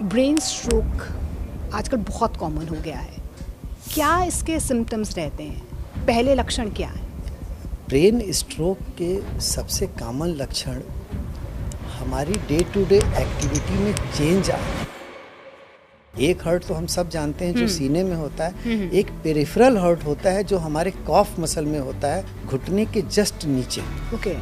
Brain stroke आजकल बहुत common हो गया है। क्या इसके सिम्टम्स रहते हैं? पहले लक्षण क्या है? ब्रेन स्ट्रोक के सबसे कॉमन लक्षण हमारी डे टू डे एक्टिविटी में चेंज आना। एक हर्ट तो हम सब जानते हैं जो सीने में होता है, एक पेरिफेरल हर्ट होता है जो हमारे कॉफ मसल में होता है, घुटने के जस्ट नीचे,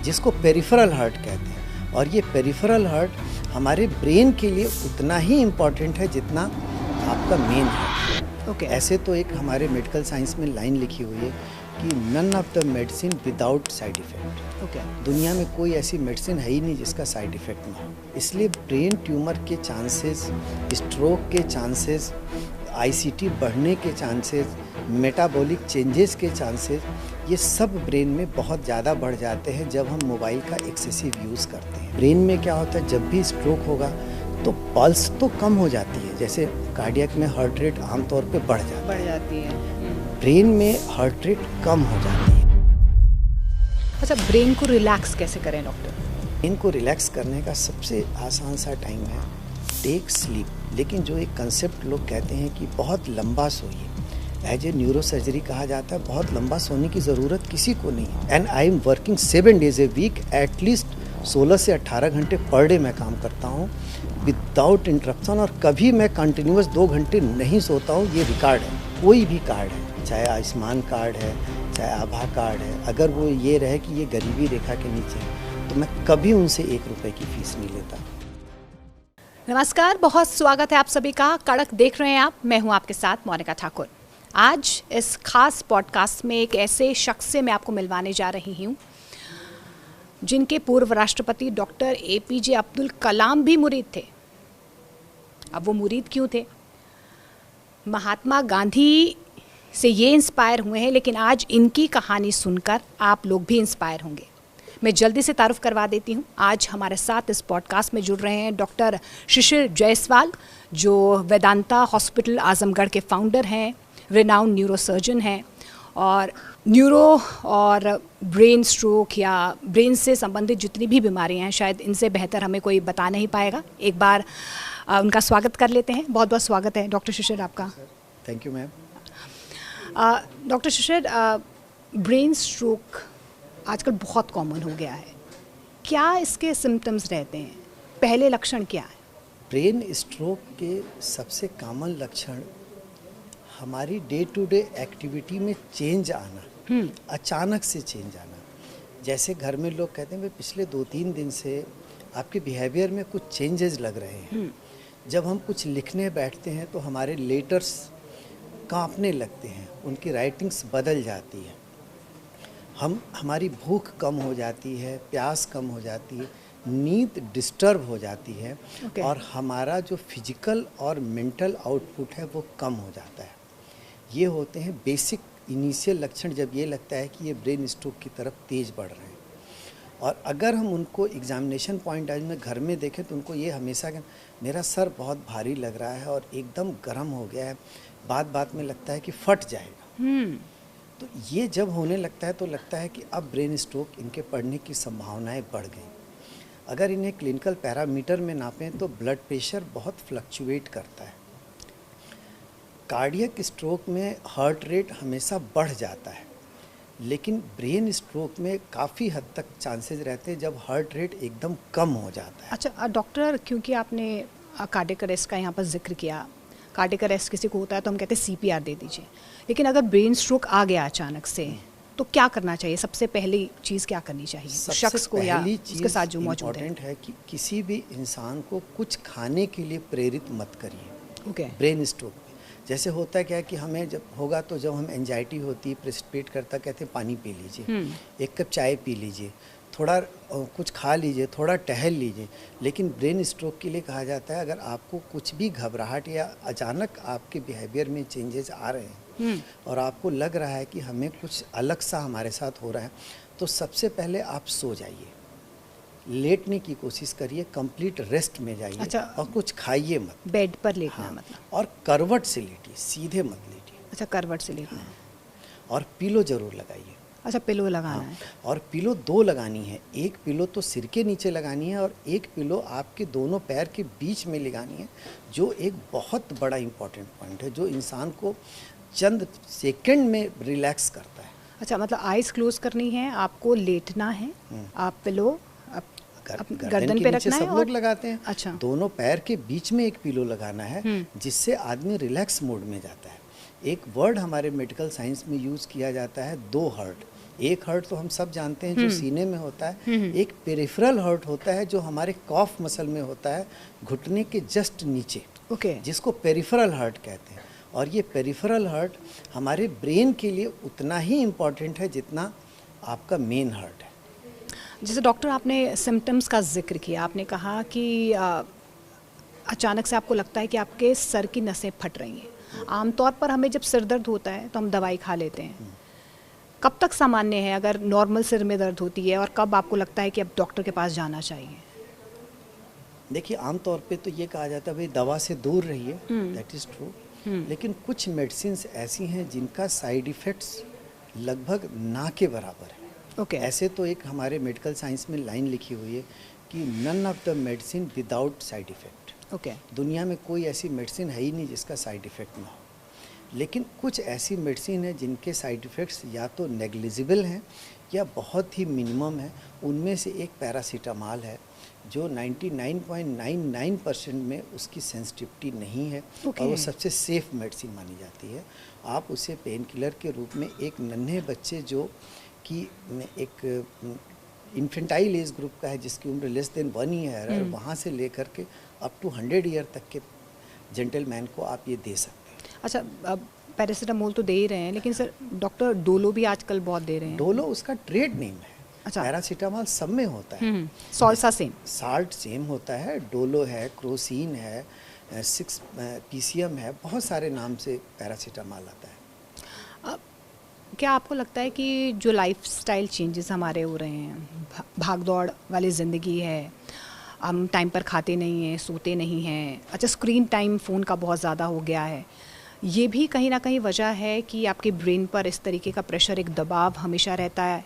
जिसको पेरिफेरल हर्ट कहते हैं। और ये पेरिफेरल हर्ट हमारे ब्रेन के लिए उतना ही इम्पोर्टेंट है जितना आपका मेन हर्ट। ऐसे तो एक हमारे मेडिकल साइंस में लाइन लिखी हुई है कि none of the medicine without side effect. दुनिया में कोई ऐसी मेडिसिन है ही नहीं जिसका साइड इफेक्ट ना हो। इसलिए ब्रेन ट्यूमर के चांसेस, स्ट्रोक के चांसेस, आईसीटी बढ़ने के चांसेस, मेटाबॉलिक चेंजेस के चांसेस, ये सब ब्रेन में बहुत ज़्यादा बढ़ जाते हैं जब हम मोबाइल का एक्सेसिव यूज़ करते हैं। ब्रेन में क्या होता है, जब भी स्ट्रोक होगा तो पल्स तो कम हो जाती है, जैसे कार्डियक में हार्ट रेट आमतौर पे बढ़ जाती है। ब्रेन में हार्ट रेट कम हो जाती है। अच्छा, ब्रेन को रिलैक्स कैसे करें डॉक्टर? ब्रेन को रिलैक्स करने का सबसे आसान सा टाइम है टेक स्लीप। लेकिन जो एक कंसेप्ट लोग कहते हैं कि बहुत लंबा सोइए, एज ए न्यूरो सर्जरी कहा जाता है, बहुत लंबा सोने की ज़रूरत किसी को नहीं है। And I am working 7 days a week, at least 16 से 18 घंटे पर डे मैं काम करता हूँ विदाउट इंटरप्शन। और कभी मैं कंटिन्यूस 2 घंटे नहीं सोता हूँ। ये रिकॉर्ड है, कोई भी कार्ड है, चाहे आयुष्मान कार्ड है, चाहे आभा कार्ड है, अगर वो ये रहे कि ये गरीबी रेखा के नीचे है तो मैं कभी उनसे 1 रुपये की फीस नहीं लेता। नमस्कार, बहुत स्वागत है आप सभी का। कड़क देख रहे हैं आप, मैं हूं आपके साथ मोनिका ठाकुर। आज इस खास पॉडकास्ट में एक ऐसे शख्स से मैं आपको मिलवाने जा रही हूं जिनके पूर्व राष्ट्रपति डॉक्टर APJ अब्दुल कलाम भी मुरीद थे। अब वो मुरीद क्यों थे? महात्मा गांधी से ये इंस्पायर हुए हैं, लेकिन आज इनकी कहानी सुनकर आप लोग भी इंस्पायर होंगे। मैं जल्दी से तारुफ करवा देती हूँ। आज हमारे साथ इस पॉडकास्ट में जुड़ रहे हैं डॉक्टर शिशिर जायसवाल, जो वेदांता हॉस्पिटल आजमगढ़ के फाउंडर हैं, रिनाउंड न्यूरोसर्जन हैं और न्यूरो और ब्रेन स्ट्रोक या ब्रेन से संबंधित जितनी भी बीमारियां हैं शायद इनसे बेहतर हमें कोई बता नहीं पाएगा। एक बार उनका स्वागत कर लेते हैं। बहुत बहुत स्वागत है डॉक्टर शिशिर आपका। Thank you ma'am. Doctor Shishir, brain stroke आजकल बहुत कॉमन हो गया है। क्या इसके सिम्टम्स रहते हैं? पहले लक्षण क्या है? ब्रेन स्ट्रोक के सबसे कॉमन लक्षण हमारी डे टू डे एक्टिविटी में चेंज आना, अचानक से चेंज आना। जैसे घर में लोग कहते हैं पिछले 2-3 दिन से आपके बिहेवियर में कुछ चेंजेस लग रहे हैं। जब हम कुछ लिखने बैठते हैं तो हमारे लेटर्स कांपने लगते हैं, उनकी राइटिंग्स बदल जाती है, हमारी भूख कम हो जाती है, प्यास कम हो जाती है, नींद डिस्टर्ब हो जाती है और हमारा जो फिजिकल और मेंटल आउटपुट है वो कम हो जाता है। ये होते हैं बेसिक इनिशियल लक्षण जब ये लगता है कि ये ब्रेन स्ट्रोक की तरफ तेज़ बढ़ रहे हैं। और अगर हम उनको एग्जामिनेशन पॉइंट आज में घर में देखें तो उनको ये हमेशा कि मेरा सर बहुत भारी लग रहा है और एकदम गर्म हो गया है, बात बात में लगता है कि फट जाएगा। तो ये जब होने लगता है तो लगता है कि अब ब्रेन स्ट्रोक इनके पड़ने की संभावनाएं बढ़ गई। अगर इन्हें क्लिनिकल पैरामीटर में नापें तो ब्लड प्रेशर बहुत फ्लक्चुएट करता है। कार्डियक स्ट्रोक में हार्ट रेट हमेशा बढ़ जाता है, लेकिन ब्रेन स्ट्रोक में काफ़ी हद तक चांसेस रहते हैं जब हार्ट रेट एकदम कम हो जाता है। अच्छा डॉक्टर, क्योंकि आपने कार्डियक अरेस्ट का यहाँ पर जिक्र किया, कार्डियक अरेस्ट किसी को होता है तो हम कहते हैं CPR दे दीजिए, लेकिन अगर ब्रेन स्ट्रोक आ गया अचानक से तो क्या करना चाहिए? सबसे पहली चीज़ क्या करनी चाहिए शख्स को या उसके साथ जो मौजूद है? है कि किसी भी इंसान को कुछ खाने के लिए प्रेरित मत करिए। ब्रेन स्ट्रोक में जैसे होता है क्या है कि हमें जब होगा तो जब हम एंजाइटी होती है, प्रेसिपिटेट करता, कहते हैं पानी पी लीजिए, 1 कप चाय पी लीजिए, थोड़ा कुछ खा लीजिए, थोड़ा टहल लीजिए। लेकिन ब्रेन स्ट्रोक के लिए कहा जाता है अगर आपको कुछ भी घबराहट या अचानक आपके बिहेवियर में चेंजेस आ रहे हैं और आपको लग रहा है कि हमें कुछ अलग सा हमारे साथ हो रहा है, तो सबसे पहले आप सो जाइए, लेटने की कोशिश करिए, कंप्लीट रेस्ट में जाइए। अच्छा, और कुछ खाइए मत, बेड पर लेटना। हाँ, मतलब और करवट से लेटिए, सीधे मत लेटिए। अच्छा, करवट से लेटना। हाँ, और पिलो जरूर लगाइए। अच्छा, पिलो लगाना हाँ, है। और पिलो 2 लगानी है। एक पिलो तो सिर के नीचे लगानी है और एक पिलो आपके दोनों पैर के बीच में लगानी है, जो एक बहुत बड़ा इम्पॉर्टेंट पॉइंट है, जो इंसान को चंद सेकंड में रिलैक्स करता है। अच्छा, मतलब आइज क्लोज करनी है, आपको लेटना है, आप पिलो गर्दन गर्दन के पे नीचे रखना है सब और लोग लगाते हैं। अच्छा। दोनों पैर के बीच में एक पिलो लगाना है, जिससे आदमी रिलैक्स मोड में जाता है। एक वर्ड हमारे मेडिकल साइंस में यूज़ किया जाता है, 2 हर्ट। एक हर्ट तो हम सब जानते हैं जो सीने में होता है, एक पेरिफेरल हर्ट होता है जो हमारे कॉफ मसल में होता है, घुटने के जस्ट नीचे, ओके। जिसको पेरिफेरल हर्ट कहते हैं। और ये पेरिफेरल हर्ट हमारे ब्रेन के लिए उतना ही इम्पॉर्टेंट है जितना आपका मेन हर्ट है। जैसे डॉक्टर, आपने सिम्टम्स का जिक्र किया, आपने कहा कि अचानक से आपको लगता है कि आपके सर की नसें फट रही हैं। आमतौर पर हमें जब सिर दर्द होता है तो हम दवाई खा लेते हैं। कब तक सामान्य है अगर नॉर्मल सिर में दर्द होती है, और कब आपको लगता है कि अब डॉक्टर के पास जाना चाहिए? देखिए, आमतौर पे तो ये कहा जाता है भाई दवा से दूर रहिए, दैट इज़ ट्रू। लेकिन कुछ मेडिसिन्स ऐसी हैं जिनका साइड इफ़ेक्ट्स लगभग ना के बराबर है। ओके। ऐसे तो एक हमारे मेडिकल साइंस में लाइन लिखी हुई है कि none of the medicine without side effect. Okay. दुनिया में कोई ऐसी मेडिसिन है ही नहीं जिसका साइड इफ़ेक्ट ना हो। लेकिन कुछ ऐसी मेडिसिन है जिनके साइड इफ़ेक्ट्स या तो नेग्लिजिबल हैं या बहुत ही मिनिमम है। उनमें से एक पैरासीटामॉल है, जो 99.99% में उसकी सेंसिटिविटी नहीं है, और वो सबसे सेफ मेडिसिन मानी जाती है। आप उसे पेन किलर के रूप में एक नन्हे बच्चे जो कि एक इन्फेंटाइल एज ग्रुप का है, जिसकी उम्र लेस देन 1 ईयर है, वहाँ से लेकर के अप टू 100 ईयर तक के जेंटलमैन को आप ये दे सकते हैं। अच्छा, अब पैरासीटामोल तो दे ही रहे हैं, लेकिन सर डॉक्टर डोलो भी आजकल बहुत दे रहे हैं। डोलो उसका ट्रेड नेम है। अच्छा। पैरासीटामॉल सब में होता है। सॉल्सा सेम। साल्ट सेम होता है, डोलो है, क्रोसिन है, 6 पीसीएम है, बहुत सारे नाम से पैरासीटामॉल आता है। क्या आपको लगता है कि जो लाइफस्टाइल चेंजेस हमारे हो रहे हैं, भाग दौड़ वाली ज़िंदगी है, हम टाइम पर खाते नहीं हैं, सोते नहीं हैं, अच्छा स्क्रीन टाइम फ़ोन का बहुत ज़्यादा हो गया है, ये भी कहीं ना कहीं वजह है कि आपके ब्रेन पर इस तरीके का प्रेशर, एक दबाव हमेशा रहता है?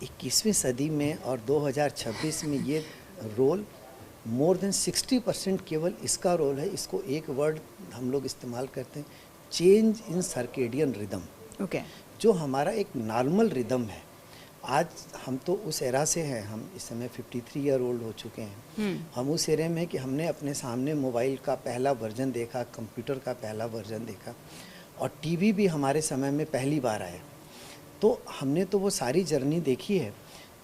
21वीं सदी में और 2026 में ये रोल मोर देन 60% केवल इसका रोल है। इसको एक वर्ड हम लोग इस्तेमाल करते हैं, change in circadian rhythm. Okay. जो हमारा एक नॉर्मल रिदम है। आज हम तो उस एरा से हैं, हम इस समय 53 ईयर ओल्ड हो चुके हैं। हम उस एरे में कि हमने अपने सामने मोबाइल का पहला वर्जन देखा, कंप्यूटर का पहला वर्जन देखा, और टीवी भी हमारे समय में पहली बार आया। तो हमने तो वो सारी जर्नी देखी है।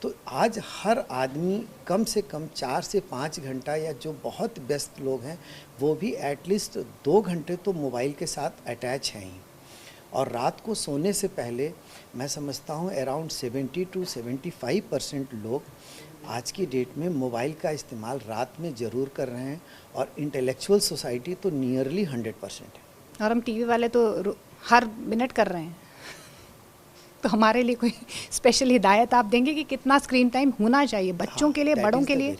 तो आज हर आदमी कम से कम 4 से 5 घंटा, या जो बहुत व्यस्त लोग हैं वो भी एटलीस्ट 2 घंटे तो मोबाइल के साथ अटैच हैं ही। और रात को सोने से पहले मैं समझता हूँ अराउंड 70 to 75% लोग आज की डेट में मोबाइल का इस्तेमाल रात में ज़रूर कर रहे हैं, और इंटेलेक्चुअल सोसाइटी तो नियरली 100% है। और हम टीवी वाले तो हर मिनट कर रहे हैं। तो हमारे लिए कोई स्पेशल हिदायत आप देंगे कि कितना स्क्रीन टाइम होना चाहिए बच्चों के लिए, बड़ों के लिए?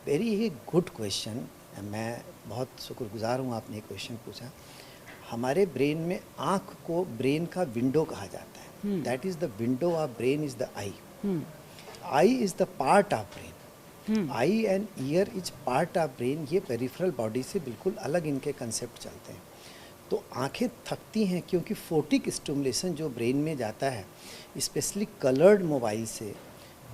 Very good question. मैं बहुत शुक्रगुजार हूँ आपने ये क्वेश्चन पूछा। हमारे ब्रेन में आँख को ब्रेन का विंडो कहा जाता है। That is the window of brain is the I. I is the part of brain. I and year is part of brain. ये पेरिफेरल बॉडी से बिल्कुल अलग इनके कंसेप्ट चलते हैं। तो आंखें थकती हैं क्योंकि फोटिक स्टिमुलेशन जो ब्रेन में जाता है, स्पेशली कलर्ड मोबाइल से,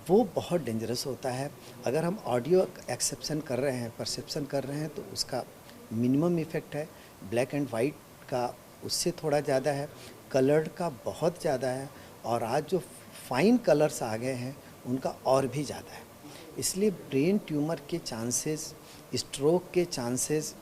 वो बहुत डेंजरस होता है। अगर हम ऑडियो एक्सेप्शन कर रहे हैं, परसेप्शन कर रहे हैं, तो उसका मिनिमम इफ़ेक्ट है। ब्लैक एंड वाइट का उससे थोड़ा ज़्यादा है, कलर्ड का बहुत ज़्यादा है, और आज जो फाइन कलर्स आ गए हैं उनका और भी ज़्यादा है। इसलिए ब्रेन ट्यूमर के चांसेस, स्ट्रोक के चांसेस,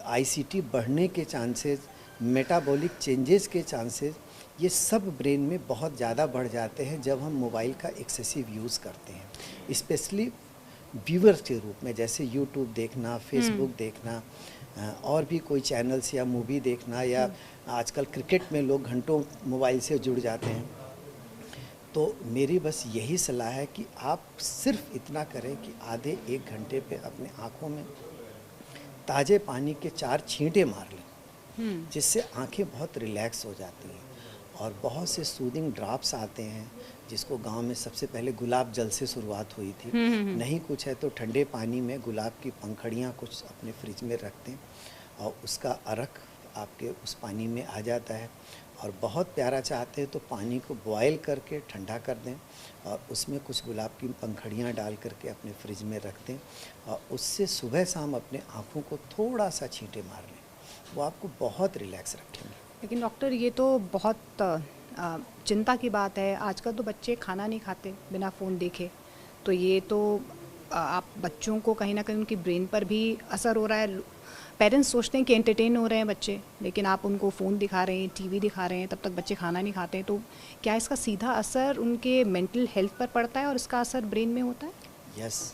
आईसीटी बढ़ने के चांसेस, मेटाबॉलिक चेंजेस के चांसेस, ये सब ब्रेन में बहुत ज़्यादा बढ़ जाते हैं जब हम मोबाइल का एक्सेसिव यूज़ करते हैं। स्पेशली व्यूअर्स के रूप में, जैसे यूट्यूब देखना, फेसबुक देखना, और भी कोई चैनल्स या मूवी देखना, या आजकल क्रिकेट में लोग घंटों मोबाइल से जुड़ जाते हैं। तो मेरी बस यही सलाह है कि आप सिर्फ इतना करें कि आधे 1 घंटे पे अपने आँखों में ताज़े पानी के 4 छींटे मार लें, जिससे आंखें बहुत रिलैक्स हो जाती हैं। और बहुत से सूदिंग ड्रॉप्स आते हैं, जिसको गांव में सबसे पहले गुलाब जल से शुरुआत हुई थी। नहीं कुछ है तो ठंडे पानी में गुलाब की पंखड़ियाँ कुछ अपने फ्रिज में रख दें और उसका अर्क आपके उस पानी में आ जाता है। और बहुत प्यारा चाहते हैं तो पानी को बॉयल करके ठंडा कर दें और उसमें कुछ गुलाब की पंखड़ियाँ डाल करके अपने फ्रिज में रख दें और उससे सुबह शाम अपने आँखों को थोड़ा सा छींटे मार लें, वो आपको बहुत रिलैक्स रखेंगे। लेकिन डॉक्टर ये तो बहुत चिंता की बात है, आजकल तो बच्चे खाना नहीं खाते बिना फ़ोन देखे, तो ये तो आप बच्चों को कहीं ना कहीं उनकी ब्रेन पर भी असर हो रहा है। पेरेंट्स सोचते हैं कि एंटरटेन हो रहे हैं बच्चे, लेकिन आप उनको फ़ोन दिखा रहे हैं, टीवी दिखा रहे हैं, तब तक बच्चे खाना नहीं खाते, तो क्या इसका सीधा असर उनके मेंटल हेल्थ पर पड़ता है और इसका असर ब्रेन में होता है? यस,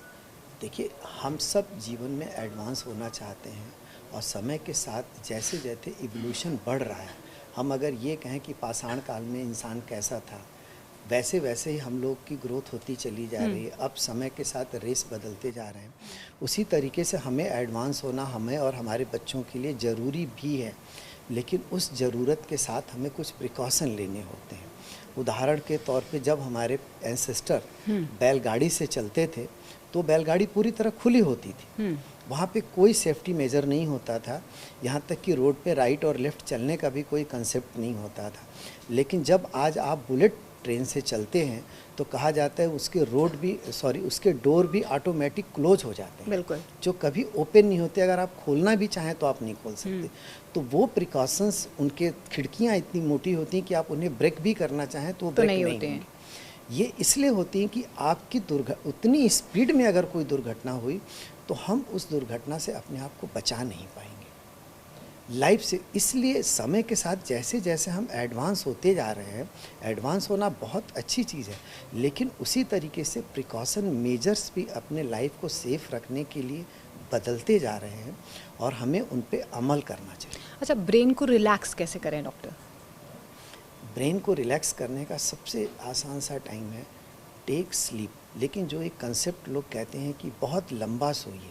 देखिए हम सब जीवन में एडवांस होना चाहते हैं और समय के साथ जैसे जैसे इवोल्यूशन बढ़ रहा है, हम अगर ये कहें कि पाषाण काल में इंसान कैसा था, वैसे वैसे ही हम लोग की ग्रोथ होती चली जा रही है। अब समय के साथ रेस बदलते जा रहे हैं, उसी तरीके से हमें एडवांस होना हमें और हमारे बच्चों के लिए ज़रूरी भी है, लेकिन उस ज़रूरत के साथ हमें कुछ प्रिकॉशन लेने होते हैं। उदाहरण के तौर पे जब हमारे एंसेस्टर बैलगाड़ी से चलते थे तो बैलगाड़ी पूरी तरह खुली होती थी, वहाँ पे कोई सेफ्टी मेजर नहीं होता था, यहाँ तक कि रोड पे राइट और लेफ़्ट चलने का भी कोई कंसेप्ट नहीं होता था। लेकिन जब आज आप बुलेट ट्रेन से चलते हैं तो कहा जाता है उसके डोर भी ऑटोमेटिक क्लोज हो जाते हैं, बिल्कुल, जो कभी ओपन नहीं होते। अगर आप खोलना भी चाहें तो आप नहीं खोल सकते। तो वो प्रिकॉशंस, उनके खिड़कियाँ इतनी मोटी होती हैं कि आप उन्हें ब्रेक भी करना चाहें तो ब्रेक नहीं होते हैं। ये इसलिए होती हैं कि आपकी उतनी स्पीड में अगर कोई दुर्घटना हुई तो हम उस दुर्घटना से अपने आप को बचा नहीं पाएंगे लाइफ से। इसलिए समय के साथ जैसे जैसे हम एडवांस होते जा रहे हैं, एडवांस होना बहुत अच्छी चीज़ है, लेकिन उसी तरीके से प्रिकॉशन मेजर्स भी अपने लाइफ को सेफ रखने के लिए बदलते जा रहे हैं और हमें उन पे अमल करना चाहिए। अच्छा, ब्रेन को रिलैक्स कैसे करें डॉक्टर? ब्रेन को रिलैक्स करने का सबसे आसान सा टाइम है टेक स्लीप। लेकिन जो एक कंसेप्ट लोग कहते हैं कि बहुत लंबा सोइए,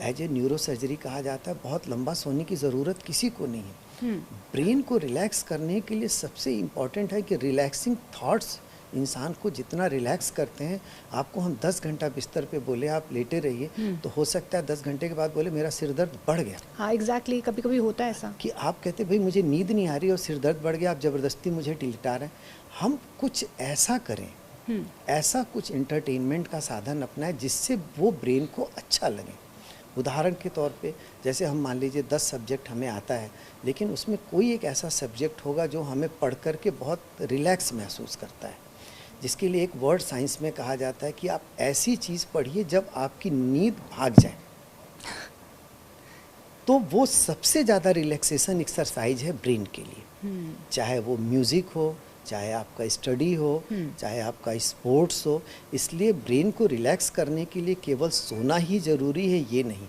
एज ए न्यूरो सर्जरी कहा जाता है, बहुत लंबा सोने की ज़रूरत किसी को नहीं है। ब्रेन को रिलैक्स करने के लिए सबसे इम्पॉर्टेंट है कि रिलैक्सिंग थॉट्स इंसान को जितना रिलैक्स करते हैं, आपको हम 10 घंटा बिस्तर पे बोले आप लेटे रहिए तो हो सकता है 10 घंटे के बाद बोले मेरा सिर दर्द बढ़ गया। हाँ एग्जैक्टली, कभी कभी होता है ऐसा कि आप कहते भाई मुझे नींद नहीं आ रही और सिर दर्द बढ़ गया, आप ज़बरदस्ती मुझे लिटा रहे हैं। हम कुछ ऐसा करें, ऐसा कुछ एंटरटेनमेंट का साधन अपनाएं जिससे वो ब्रेन को अच्छा लगे। उदाहरण के तौर पे जैसे हम मान लीजिए 10 सब्जेक्ट हमें आता है, लेकिन उसमें कोई एक ऐसा सब्जेक्ट होगा जो हमें पढ़ कर के बहुत रिलैक्स महसूस करता है, जिसके लिए एक वर्ड साइंस में कहा जाता है कि आप ऐसी चीज़ पढ़िए जब आपकी नींद भाग जाए। तो वो सबसे ज़्यादा रिलैक्सेशन एक्सरसाइज है ब्रेन के लिए, चाहे वो म्यूज़िक हो, चाहे आपका स्टडी हो, चाहे आपका स्पोर्ट्स हो। इसलिए ब्रेन को रिलैक्स करने के लिए केवल सोना ही ज़रूरी है ये नहीं,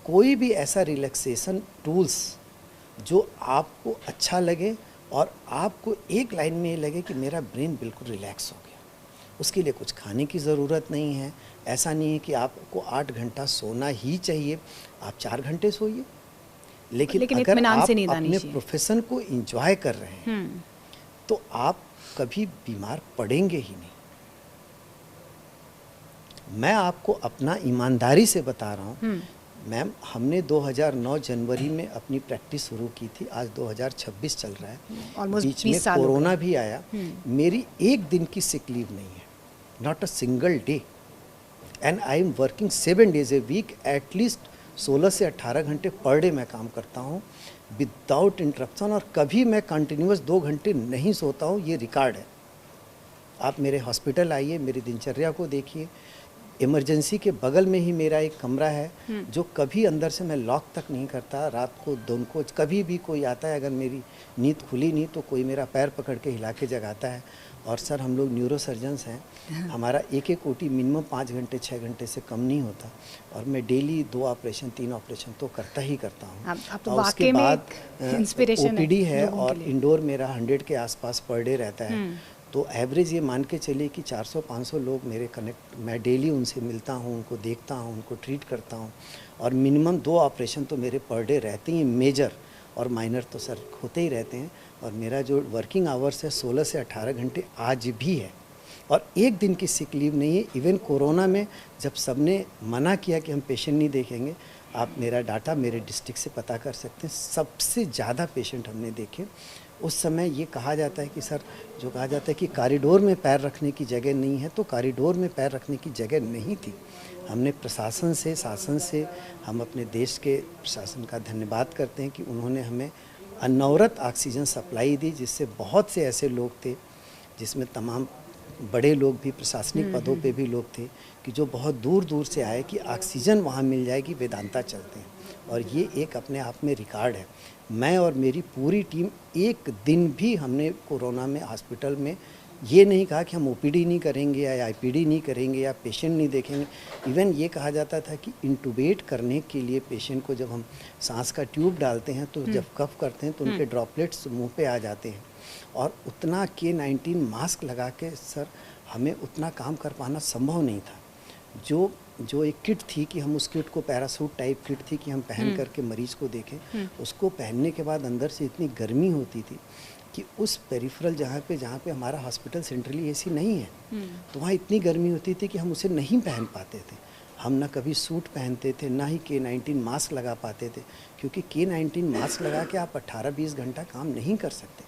कोई भी ऐसा रिलैक्सेशन टूल्स जो आपको अच्छा लगे और आपको एक लाइन में ये लगे कि मेरा ब्रेन बिल्कुल रिलैक्स हो गया। उसके लिए कुछ खाने की ज़रूरत नहीं है, ऐसा नहीं है कि आपको 8 घंटा सोना ही चाहिए, आप 4 घंटे सोइए। लेकिन अगर आप अपने प्रोफेशन को एंजॉय कर रहे हैं तो आप कभी बीमार पड़ेंगे ही नहीं। मैं आपको अपना ईमानदारी से बता रहा हूँ मैम, हमने 2009 जनवरी में अपनी प्रैक्टिस शुरू की थी, आज 2026 चल रहा है, बीच में कोरोना भी आया। मेरी एक दिन की सिक लीव नहीं है, not a single day, and I am working 7 days a week, at least 16 से 18 घंटे पर डे मैं काम करता हूँ विदाउट इंटरप्शन, और कभी मैं कंटिन्यूस 2 घंटे नहीं सोता हूँ, ये रिकॉर्ड है। आप मेरे हॉस्पिटल आइए, मेरी दिनचर्या को देखिए। इमरजेंसी के बगल में ही मेरा एक कमरा है जो कभी अंदर से मैं लॉक तक नहीं करता। रात को दोनों को कभी भी कोई आता है, अगर मेरी नींद खुली नहीं तो कोई मेरा पैर पकड़ के हिला के जगाता है। और सर हम लोग न्यूरो सर्जन्स हैं, हमारा एक एक ओटी मिनिमम 5 घंटे 6 घंटे से कम नहीं होता, और मैं डेली 2 ऑपरेशन 3 ऑपरेशन तो करता ही करता हूँ। तो और उसके बाद ओपीडी है और इंडोर मेरा 100 के आसपास पर डे रहता है। तो एवरेज ये मान के चलिए कि 400-500 लोग मेरे कनेक्ट, मैं डेली उनसे मिलता हूँ, उनको देखता हूँ, उनको ट्रीट करता हूँ, और मिनिमम 2 ऑपरेशन तो मेरे पर डे रहते ही, मेजर और माइनर तो सर होते ही रहते हैं। और मेरा जो वर्किंग आवर्स है 16 से 18 घंटे आज भी है, और एक दिन की सिक लीव नहीं है। इवन कोरोना में जब सबने मना किया कि हम पेशेंट नहीं देखेंगे, आप मेरा डाटा मेरे डिस्ट्रिक्ट से पता कर सकते हैं, सबसे ज़्यादा पेशेंट हमने देखे। उस समय ये कहा जाता है कि सर, जो कहा जाता है कि कॉरिडोर में पैर रखने की जगह नहीं है, तो कॉरिडोर में पैर रखने की जगह नहीं थी। हमने प्रशासन से, शासन से, हम अपने देश के प्रशासन का धन्यवाद करते हैं कि उन्होंने हमें अनवरत ऑक्सीजन सप्लाई दी, जिससे बहुत से ऐसे लोग थे, जिसमें तमाम बड़े लोग भी, प्रशासनिक पदों पे भी लोग थे, कि जो बहुत दूर दूर से आए कि ऑक्सीजन वहाँ मिल जाएगी, वेदांता चलते हैं। और ये एक अपने आप में रिकॉर्ड है। मैं और मेरी पूरी टीम एक दिन भी हमने कोरोना में हॉस्पिटल में ये नहीं कहा कि हम ओपीडी नहीं करेंगे या आईपीडी नहीं करेंगे या पेशेंट नहीं देखेंगे। इवन ये कहा जाता था कि इंटूबेट करने के लिए पेशेंट को जब हम सांस का ट्यूब डालते हैं तो जब कफ करते हैं तो उनके ड्रॉपलेट्स मुंह पे आ जाते हैं, और उतना K-19 मास्क लगा के सर हमें उतना काम कर पाना संभव नहीं था। जो एक किट थी कि हम उस किट को, पैरासूट टाइप किट थी कि हम पहन करके मरीज को देखें, उसको पहनने के बाद अंदर से इतनी गर्मी होती थी कि उस पेरिफेरल जहाँ पे हमारा हॉस्पिटल सेंट्रली एसी नहीं है, तो वहाँ इतनी गर्मी होती थी कि हम उसे नहीं पहन पाते थे। हम ना कभी सूट पहनते थे, ना ही K-19 मास्क लगा पाते थे, क्योंकि K-19 मास्क लगा के आप 18-20 घंटा काम नहीं कर सकते।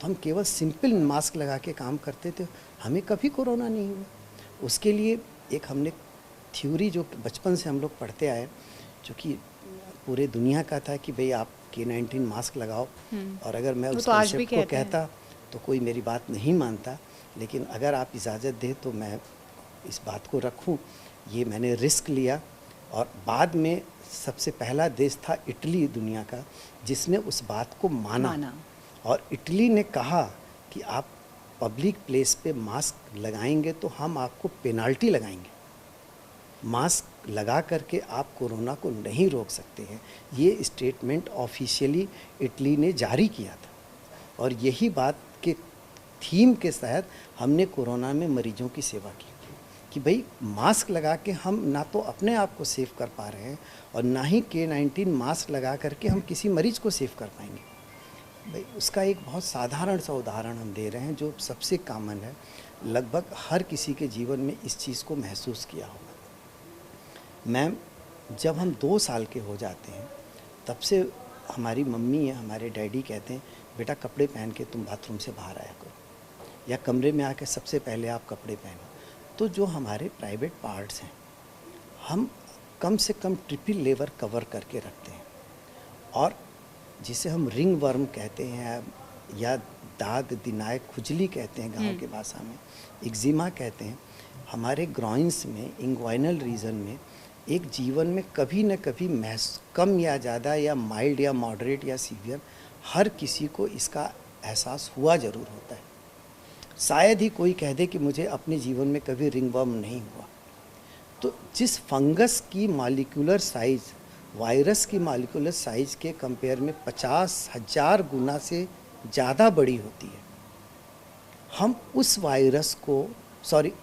तो हम केवल सिंपल मास्क लगा के काम करते थे, हमें कभी कोरोना नहीं हुआ। उसके लिए एक हमने थ्योरी जो बचपन से हम लोग पढ़ते आए, जो कि पूरे दुनिया का था कि भाई आप K-19 मास्क लगाओ, और अगर मैं उस कॉन्सेप्ट को कहता तो कोई मेरी बात नहीं मानता, लेकिन अगर आप इजाज़त दें तो मैं इस बात को रखूं। ये मैंने रिस्क लिया, और बाद में सबसे पहला देश था इटली दुनिया का जिसने उस बात को माना। और इटली ने कहा कि आप पब्लिक प्लेस पे मास्क लगाएंगे तो हम आपको पेनाल्टी लगाएंगे, मास्क लगा करके आप कोरोना को नहीं रोक सकते हैं। ये स्टेटमेंट ऑफिशियली इटली ने जारी किया था, और यही बात के थीम के तहत हमने कोरोना में मरीजों की सेवा की कि भाई मास्क लगा के हम ना तो अपने आप को सेव कर पा रहे हैं, और ना ही K-19 मास्क लगा करके हम किसी मरीज को सेव कर पाएंगे। भाई उसका एक बहुत साधारण सा उदाहरण हम दे रहे हैं जो सबसे कॉमन है, लगभग हर किसी के जीवन में इस चीज़ को महसूस किया होगा। मैम, जब हम 2 साल के हो जाते हैं तब से हमारी मम्मी या हमारे डैडी कहते हैं, बेटा कपड़े पहन के तुम बाथरूम से बाहर आया करो, या कमरे में आके सबसे पहले आप कपड़े पहनो। तो जो हमारे प्राइवेट पार्ट्स हैं हम कम से कम ट्रिपल लेयर कवर करके रखते हैं, और जिसे हम रिंग वर्म कहते हैं या दाग दिनाय खुजली कहते हैं गांव की भाषा में, एक्जिमा कहते हैं, हमारे ग्रॉइंस में, इंग्वाइनल रीजन में एक जीवन में कभी न कभी कम या ज़्यादा या माइल्ड या मॉडरेट या सीवियर हर किसी को इसका एहसास हुआ ज़रूर होता है। शायद ही कोई कह दे कि मुझे अपने जीवन में कभी रिंगवर्म नहीं हुआ। तो जिस फंगस की मॉलिक्यूलर साइज़ वायरस की मॉलिक्यूलर साइज़ के कंपेयर में 50,000 गुना से ज़्यादा बड़ी होती है, हम उस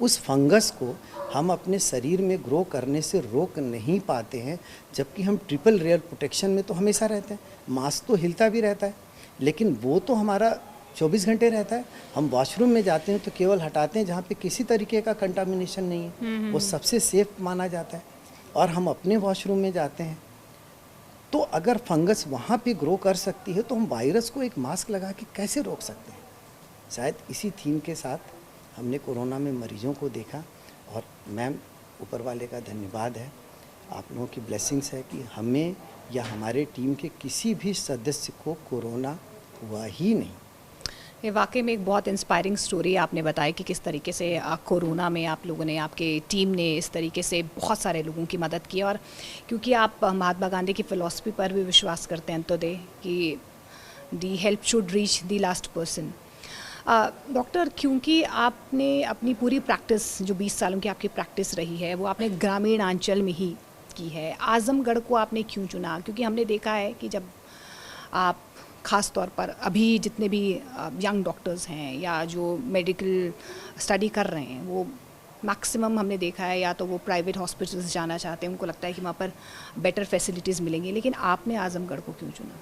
उस फंगस को हम अपने शरीर में ग्रो करने से रोक नहीं पाते हैं, जबकि हम ट्रिपल लेयर प्रोटेक्शन में तो हमेशा रहते हैं। मास्क तो हिलता भी रहता है, लेकिन वो तो हमारा 24 घंटे रहता है। हम वॉशरूम में जाते हैं तो केवल हटाते हैं जहाँ पे किसी तरीके का कंटामिनेशन नहीं है, वो सबसे सेफ माना जाता है। और हम अपने वॉशरूम में जाते हैं तो अगर फंगस वहाँ पे ग्रो कर सकती है तो हम वायरस को एक मास्क लगा के कैसे रोक सकते हैं। शायद इसी थीम के साथ हमने कोरोना में मरीजों को देखा, और मैम ऊपर वाले का धन्यवाद है, आप लोगों की ब्लेसिंग्स है कि हमें या हमारे टीम के किसी भी सदस्य को कोरोना हुआ ही नहीं। ये वाकई में एक बहुत इंस्पायरिंग स्टोरी आपने बताया कि किस तरीके से कोरोना में आप लोगों ने, आपके टीम ने इस तरीके से बहुत सारे लोगों की मदद की। और क्योंकि आप महात्मा गांधी की फ़िलॉसफी पर भी विश्वास करते हैं अंत्योदय कि दी help should reach the last person. Doctor, क्योंकि आपने अपनी पूरी प्रैक्टिस, जो 20 सालों की आपकी प्रैक्टिस रही है, वो आपने ग्रामीण अंचल में ही की है, आजमगढ़ को आपने क्यों चुना? क्योंकि हमने देखा है कि जब आप ख़ास तौर पर अभी जितने भी यंग डॉक्टर्स हैं या जो मेडिकल स्टडी कर रहे हैं, वो मैक्सिमम हमने देखा है या तो वो प्राइवेट हॉस्पिटल्स जाना चाहते हैं, उनको लगता है कि वहाँ पर बेटर फैसिलिटीज़ मिलेंगी, लेकिन आपने आजमगढ़ को क्यों चुना?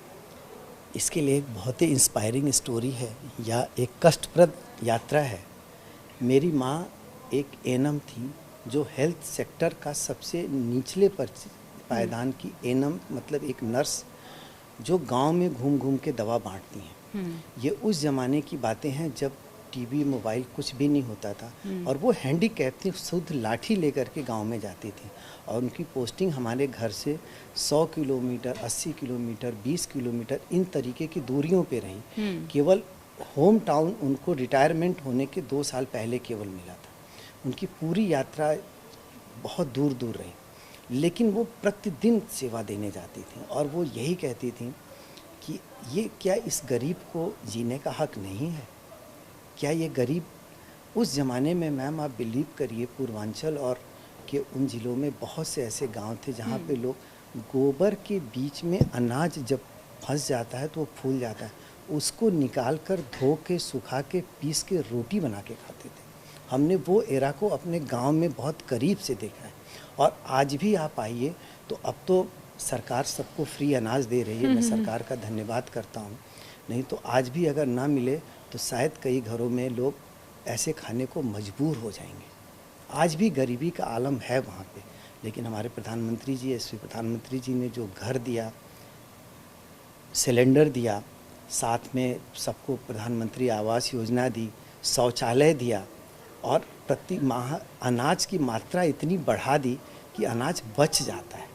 इसके लिए एक बहुत ही इंस्पायरिंग स्टोरी है या एक कष्टप्रद यात्रा है। मेरी माँ एक एएनएम थी जो हेल्थ सेक्टर का सबसे निचले पायदान की एएनएम मतलब एक नर्स जो गांव में घूम घूम के दवा बांटती हैं। ये उस ज़माने की बातें हैं जब टीवी मोबाइल कुछ भी नहीं होता था और वो हैंडीकैप थी, शुद्ध लाठी लेकर के गांव में जाती थी और उनकी पोस्टिंग हमारे घर से 100 किलोमीटर, 80 किलोमीटर, 20 किलोमीटर इन तरीके की दूरियों पे रही। केवल होम टाउन उनको रिटायरमेंट होने के 2 साल पहले केवल मिला था। उनकी पूरी यात्रा बहुत दूर दूर रही, लेकिन वो प्रतिदिन सेवा देने जाती थी और वो यही कहती थी कि ये क्या इस गरीब को जीने का हक नहीं है? क्या ये गरीब उस ज़माने में, मैम आप बिलीव करिए, पूर्वांचल और के उन ज़िलों में बहुत से ऐसे गांव थे जहाँ पे लोग गोबर के बीच में अनाज जब फंस जाता है तो वो फूल जाता है, उसको निकाल कर धो के सुखा के पीस के रोटी बना के खाते थे। हमने वो एरा को अपने गांव में बहुत करीब से देखा है और आज भी आप आइए तो अब तो सरकार सबको फ्री अनाज दे रही है, मैं सरकार का धन्यवाद करता हूँ। नहीं तो आज भी अगर ना मिले तो शायद कई घरों में लोग ऐसे खाने को मजबूर हो जाएंगे। आज भी गरीबी का आलम है वहाँ पे, लेकिन हमारे प्रधानमंत्री जी, यशस्वी प्रधानमंत्री जी ने जो घर दिया, सिलेंडर दिया, साथ में सबको प्रधानमंत्री आवास योजना दी, शौचालय दिया और प्रति माह अनाज की मात्रा इतनी बढ़ा दी कि अनाज बच जाता है।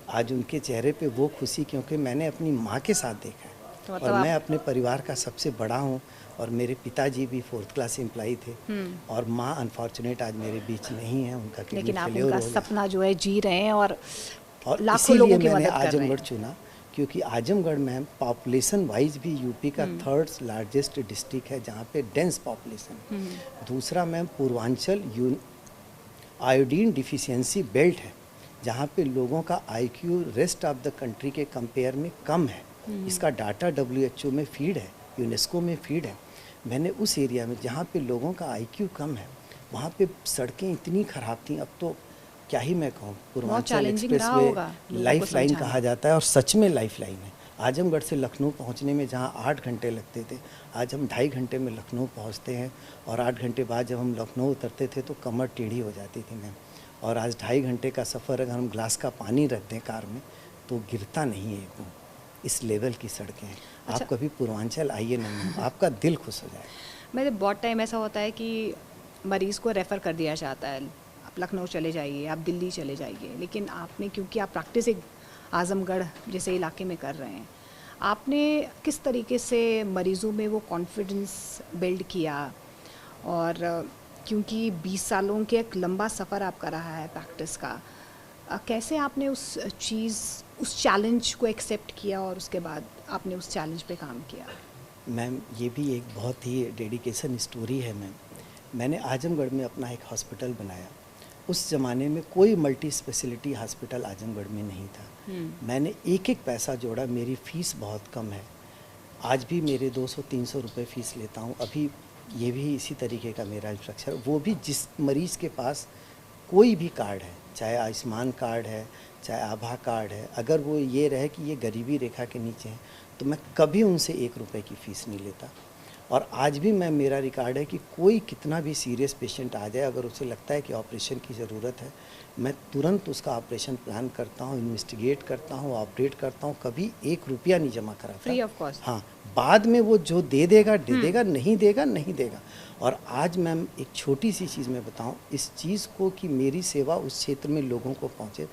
आज उनके चेहरे पे वो खुशी, क्योंकि मैंने अपनी माँ के साथ देखा है और मैं अपने परिवार का सबसे बड़ा हूँ और मेरे पिताजी भी 4th क्लास एम्प्लॉई थे और माँ अनफॉर्चुनेट आज मेरे बीच नहीं है, उनका किडनी लेकिन आप फेलियर उनका हो गया। सपना जो है जी रहे हैं और लाखों इसीलिए लोगों की मैंने मदद कर रहे आजमगढ़ हैं। चुना, क्योंकि आजमगढ़ में पॉपुलेशन वाइज भी यूपी का 3rd लार्जेस्ट डिस्ट्रिक्ट है जहाँ पे डेंस पॉपुलेशन। दूसरा ma'am Purvanchal iodine deficiency belt है जहाँ पे लोगों का IQ rest of the country के कंपेयर में कम है। इसका डाटा WHO में फीड है, यूनेस्को में फीड है। मैंने उस एरिया में जहाँ पे लोगों का आईक्यू कम है वहाँ पे सड़कें इतनी ख़राब थी, अब तो क्या ही मैं कहूँ। पूर्वांचल एक्सप्रेसवे लाइफ लाइन कहा जाता है और सच में लाइफ लाइन है। आजमगढ़ से लखनऊ पहुँचने में जहाँ 8 घंटे लगते थे, आज हम 2.5 घंटे में लखनऊ पहुँचते हैं और 8 घंटे बाद जब हम लखनऊ उतरते थे तो कमर टेढ़ी हो जाती थी मैम। और आज 2.5 घंटे का सफ़र अगर हम ग्लास का पानी रख दें कार में तो गिरता नहीं है एकदम। इस लेवल की सड़कें हैं। अच्छा। आप कभी पूर्वांचल आइए ना मैम, आपका दिल खुश हो जाए। मेरे बहुत टाइम ऐसा होता है कि मरीज़ को रेफ़र कर दिया जाता है, आप लखनऊ चले जाइए, आप दिल्ली चले जाइए, लेकिन आपने, क्योंकि आप प्रैक्टिस एक आज़मगढ़ जैसे इलाके में कर रहे हैं, आपने किस तरीके से मरीज़ों में वो कॉन्फिडेंस बिल्ड किया? और क्योंकि 20 सालों के एक लंबा सफ़र आपका रहा है प्रैक्टिस का, कैसे आपने उस चैलेंज को एक्सेप्ट किया और उसके बाद आपने उस चैलेंज पे काम किया? मैम ये भी एक बहुत ही डेडिकेशन स्टोरी है मैम। मैंने आजमगढ़ में अपना एक हॉस्पिटल बनाया। उस ज़माने में कोई मल्टी स्पेशलिटी हॉस्पिटल आजमगढ़ में नहीं था। मैंने एक एक पैसा जोड़ा, मेरी फ़ीस बहुत कम है, आज भी मेरे 200-300 रुपये फ़ीस लेता हूँ। अभी ये भी इसी तरीके का मेरा स्ट्रक्चर, वो भी जिस मरीज़ के पास कोई भी कार्ड है, चाहे आयुष्मान कार्ड है, चाहे आभा कार्ड है, अगर वो ये रहे कि ये गरीबी रेखा के नीचे है तो मैं कभी उनसे 1 रुपये की फ़ीस नहीं लेता। और आज भी मेरा रिकॉर्ड है कि कोई कितना भी सीरियस पेशेंट आ जाए, अगर उसे लगता है कि ऑपरेशन की ज़रूरत है, मैं तुरंत उसका ऑपरेशन प्लान करता हूँ, इन्वेस्टिगेट करता हूँ, ऑपरेट करता हूँ, कभी 1 रुपया नहीं जमा कराता। Free of cost. हाँ, बाद में वो जो दे देगा, नहीं देगा नहीं देगा। और आज मैम एक छोटी सी चीज़ मैं बताऊँ इस चीज़ को कि मेरी सेवा उस क्षेत्र में लोगों को पहुँचे।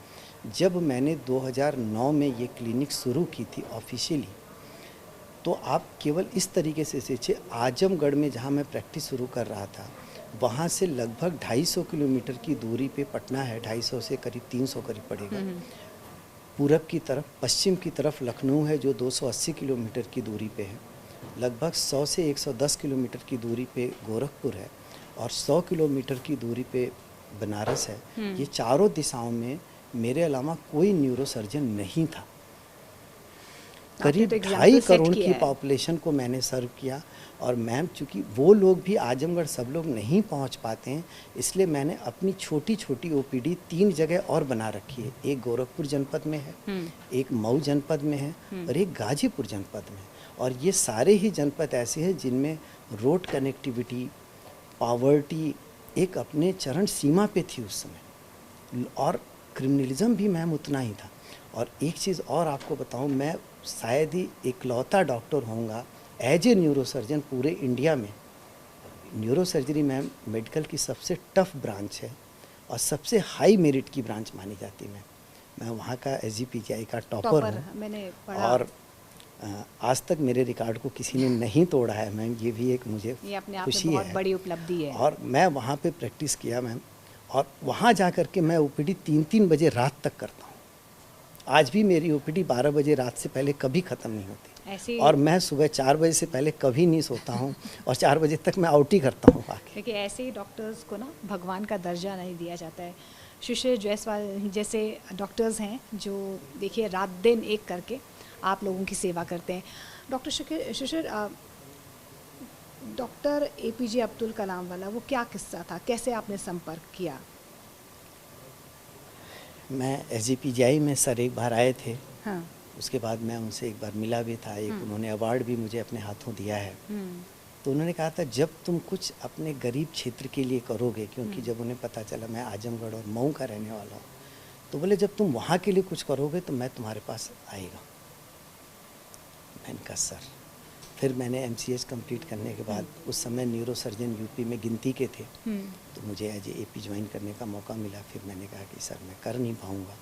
जब मैंने 2009 में ये क्लिनिक शुरू की थी ऑफिशियली, तो आप केवल इस तरीके से सोचिए, आजमगढ़ में जहाँ मैं प्रैक्टिस शुरू कर रहा था वहाँ से लगभग 250 किलोमीटर की दूरी पे पटना है, 250 से करीब 300 करीब पड़ेगा। पूरब की तरफ, पश्चिम की तरफ लखनऊ है जो 280 किलोमीटर की दूरी पे है। लगभग 100 से 110 किलोमीटर की दूरी पे गोरखपुर है और 100 किलोमीटर की दूरी पे बनारस है। ये चारों दिशाओं में मेरे अलावा कोई न्यूरोसर्जन नहीं था। करीब तो example 2.5 set करोड़ किया की है। पॉपुलेशन को मैंने सर्व किया। और मैम चूँकि वो लोग भी आजमगढ़ सब लोग नहीं पहुंच पाते हैं, इसलिए मैंने अपनी छोटी छोटी ओपीडी 3 जगह और बना रखी है। एक गोरखपुर जनपद में है, एक मऊ जनपद में है और एक गाजीपुर जनपद में। और ये सारे ही जनपद ऐसे हैं जिनमें रोड कनेक्टिविटी, पावर्टी एक अपने चरण सीमा पे थी उस समय, और क्रिमिनलिज्म भी मैम उतना ही था। और एक चीज़ और आपको बताऊं, मैं शायद ही इकलौता डॉक्टर होऊंगा एज ए न्यूरोसर्जन पूरे इंडिया में। न्यूरोसर्जरी मैम मेडिकल की सबसे टफ ब्रांच है और सबसे हाई मेरिट की ब्रांच मानी जाती है। मैं वहाँ का SGPGI का टॉपर हूँ। मैंने पढ़ा। और आज तक मेरे रिकॉर्ड को किसी ने नहीं तोड़ा है मैम, ये भी एक मुझे ये अपने आप खुशी में बहुत है। बड़ी उपलब्धि है। और मैं वहाँ पे प्रैक्टिस किया मैम, और वहाँ जा कर के मैं OPD 3-3 बजे रात तक करता हूँ। आज भी मेरी OPD 12 बजे रात से पहले कभी ख़त्म नहीं होती। ऐसी और मैं सुबह 4 बजे से पहले कभी नहीं सोता हूँ और 4 बजे तक मैं आउट ही करता हूँ आके। देखिए, ऐसे ही डॉक्टर्स को ना भगवान का दर्जा नहीं दिया जाता है। शिशिर जायसवाल जैसे डॉक्टर्स हैं जो देखिए रात दिन एक करके आप लोगों की सेवा करते हैं। डॉक्टर शिशिर, डॉक्टर APJ अब्दुल कलाम वाला वो क्या किस्सा था, कैसे आपने संपर्क किया? मैं SGPGI में सर एक बार आए थे। हाँ। उसके बाद मैं उनसे एक बार मिला भी था। एक उन्होंने अवार्ड भी मुझे अपने हाथों दिया है। तो उन्होंने कहा था जब तुम कुछ अपने गरीब क्षेत्र के लिए करोगे, क्योंकि जब उन्हें पता चला मैं आजमगढ़ और मऊ का रहने वाला हूँ, तो बोले जब तुम वहाँ के लिए कुछ करोगे तो मैं तुम्हारे पास आएगा। मैंने कहा सर। फिर मैंने MCH कंप्लीट करने के बाद उस समय न्यूरोसर्जन यूपी में गिनती के थे, तो मुझे एज AP ज्वाइन करने का मौका मिला। फिर मैंने कहा कि सर मैं कर नहीं पाऊँगा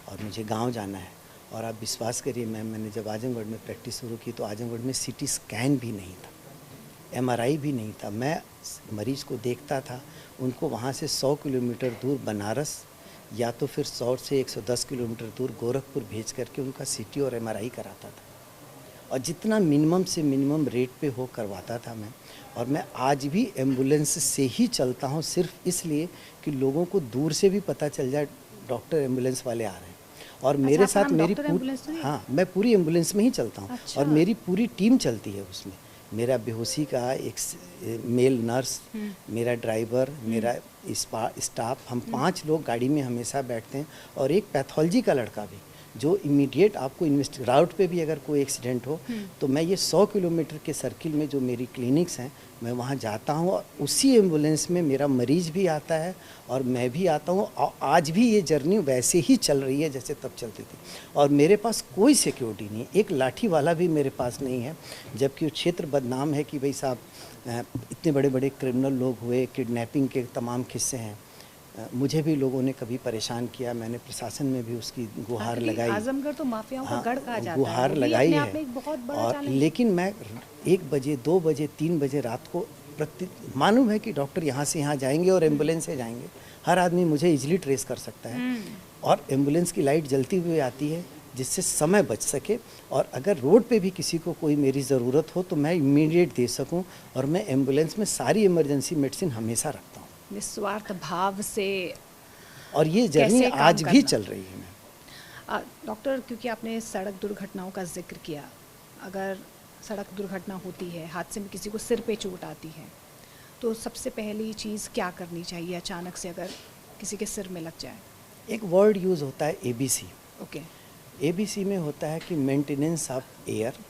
और मुझे गाँव जाना है। और आप विश्वास करिए मैम, मैंने जब आजमगढ़ में प्रैक्टिस शुरू की तो आजमगढ़ में CT स्कैन भी नहीं था, MRI भी नहीं था। मैं मरीज को देखता था, उनको वहाँ से 100 किलोमीटर दूर बनारस या तो फिर 100 से 110 किलोमीटर दूर गोरखपुर भेज करके उनका CT और MRI कराता था। और जितना मिनिमम से मिनिमम रेट पे हो करवाता था मैं। और मैं आज भी एम्बुलेंस से ही चलता हूँ, सिर्फ इसलिए कि लोगों को दूर से भी पता चल जाए डॉक्टर एम्बुलेंस वाले आ रहे हैं। और मेरे साथ मेरी हाँ, मैं पूरी एम्बुलेंस में ही चलता हूँ। अच्छा। और मेरी पूरी टीम चलती है उसमें। मेरा बेहोशी का एक मेल नर्स, मेरा ड्राइवर, मेरा स्टाफ, हम 5 लोग गाड़ी में हमेशा बैठते हैं। और एक पैथोलॉजी का लड़का भी जो इमीडिएट आपको राउट पे भी अगर कोई एक्सीडेंट हो तो मैं ये 100 किलोमीटर के सर्किल में जो मेरी क्लिनिक्स हैं मैं वहाँ जाता हूँ और उसी एम्बुलेंस में मेरा मरीज भी आता है और मैं भी आता हूँ। और आज भी ये जर्नी वैसे ही चल रही है जैसे तब चलती थी। और मेरे पास कोई सिक्योरिटी नहीं, एक लाठी वाला भी मेरे पास नहीं है। जबकि क्षेत्र बदनाम है कि भाई साहब इतने बड़े बड़े क्रिमिनल लोग हुए, किडनैपिंग के तमाम किस्से हैं। मुझे भी लोगों ने कभी परेशान किया, मैंने प्रशासन में भी उसकी गुहार लगाई। आजमगढ़ तो माफियाओं का गढ़ कहा जाता है, गुहार लगाई है। एक बहुत बड़ा और चैलेंज। लेकिन मैं 1 बजे 2 बजे 3 बजे रात को मालूम है कि डॉक्टर यहाँ से यहाँ जाएंगे और एम्बुलेंस से जाएंगे, हर आदमी मुझे इजीली ट्रेस कर सकता है। और एम्बुलेंस की लाइट जलती हुई आती है जिससे समय बच सके। और अगर रोड पे भी किसी को कोई मेरी ज़रूरत हो तो मैं इमीडिएट दे सकूं। और मैं एम्बुलेंस में सारी इमरजेंसी मेडिसिन हमेशा रखता हूं। निस्वार्थ भाव से। और ये जर्नी आज भी चल रही है। डॉक्टर, क्योंकि आपने सड़क दुर्घटनाओं का जिक्र किया, अगर सड़क दुर्घटना होती है, हादसे में किसी को सिर पे चोट आती है, तो सबसे पहली चीज़ क्या करनी चाहिए अचानक से अगर किसी के सिर में लग जाए? एक वर्ड यूज़ होता है ABC। ओके। ABC में होता है कि मेंटेनेंस ऑफ एयर।